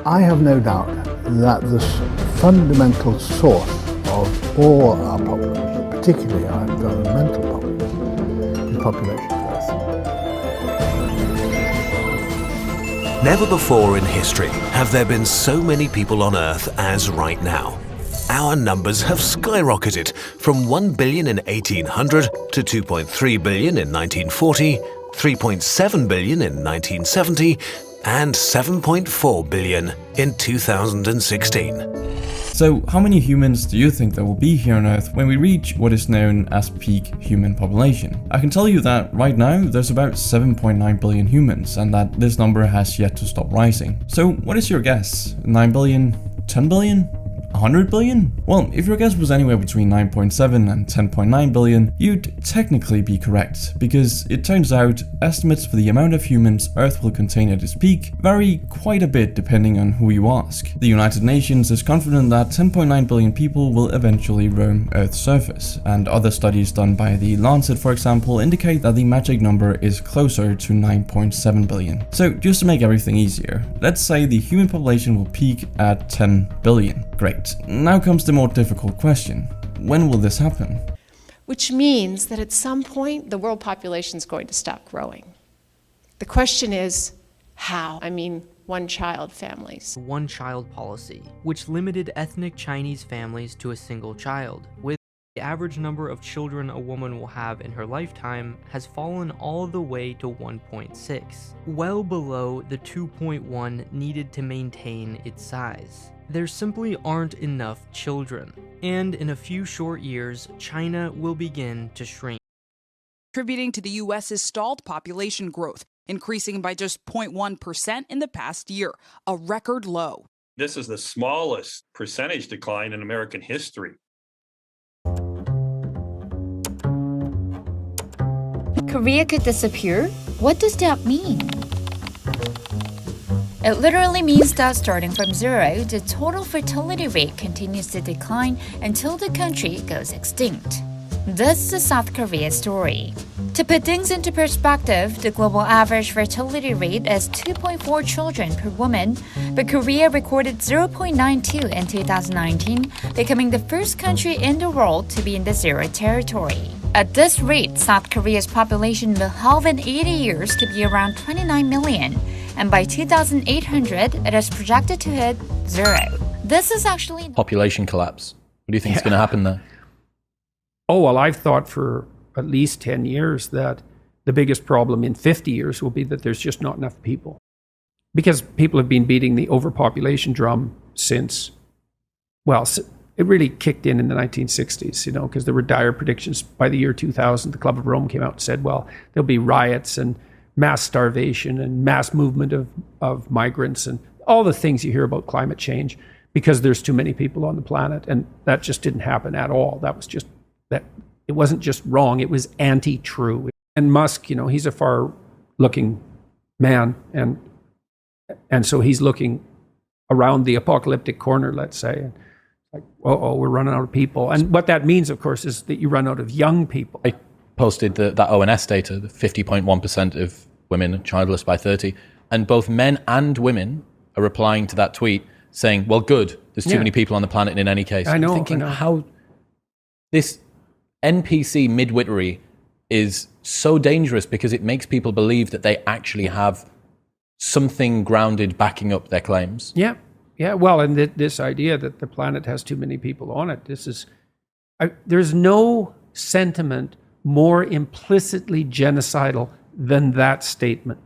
I have no doubt that the fundamental source of all our problems, particularly our environmental problems, is population growth. Never before in history have there been so many people on Earth as right now. Our numbers have skyrocketed from 1 billion in 1800 to 2.3 billion in 1940, 3.7 billion in 1970, and 7.4 billion in 2016. So how many humans do you think there will be here on Earth when we reach what is known as peak human population? I can tell you that right now there's about 7.9 billion humans, and that this number has yet to stop rising. So what is your guess? 9 billion? 10 billion? 100 billion? Well, if your guess was anywhere between 9.7 and 10.9 billion, you'd technically be correct, because it turns out estimates for the amount of humans Earth will contain at its peak vary quite a bit depending on who you ask. The United Nations is confident that 10.9 billion people will eventually roam Earth's surface, and other studies done by the Lancet, for example, indicate that the magic number is closer to 9.7 billion. So just to make everything easier, let's say the human population will peak at 10 billion. Great. Now comes the more difficult question. When will this happen? Which means that at some point the world population is going to stop growing. The question is, how? I mean, one-child families. One-child policy, which limited ethnic Chinese families to a single child, with the average number of children a woman will have in her lifetime has fallen all the way to 1.6, well below the 2.1 needed to maintain its size. There simply aren't enough children, and in a few short years, China will begin to shrink. Contributing to the U.S.'s stalled population growth, increasing by just 0.1% in the past year, a record low. This is the smallest percentage decline in American history. Korea could disappear? What does that mean? It literally means that starting from zero, the total fertility rate continues to decline until the country goes extinct. This is South Korea's story. To put things into perspective, the global average fertility rate is 2.4 children per woman, but Korea recorded 0.92 in 2019, becoming the first country in the world to be in the zero territory. At this rate, South Korea's population will halve in 80 years to be around 29 million, and by 2800, it is projected to hit zero. This is actually population collapse. What do you think is going to happen there? Oh, well, I've thought for at least 10 years that the biggest problem in 50 years will be that there's just not enough people. Because people have been beating the overpopulation drum since, well, it really kicked in the 1960s, you know, because there were dire predictions. By the year 2000, the Club of Rome came out and said, well, there'll be riots and mass starvation and mass movement of migrants and all the things you hear about climate change because there's too many people on the planet. And that just didn't happen at all. That was just, that it wasn't just wrong, it was anti-true. And Musk, you know, he's a far-looking man, and so he's looking around the apocalyptic corner, let's say, and like, uh-oh, we're running out of people. And what that means, of course, is that you run out of young people. I posted that ONS data, the 50.1% of women childless by 30, and both men and women are replying to that tweet saying, well, good, there's too many people on the planet in any case. I know. I'm thinking how this NPC midwittery is so dangerous because it makes people believe that they actually have something grounded backing up their claims. Yeah. Well, and this idea that the planet has too many people on it, there's no sentiment more implicitly genocidal than that statement.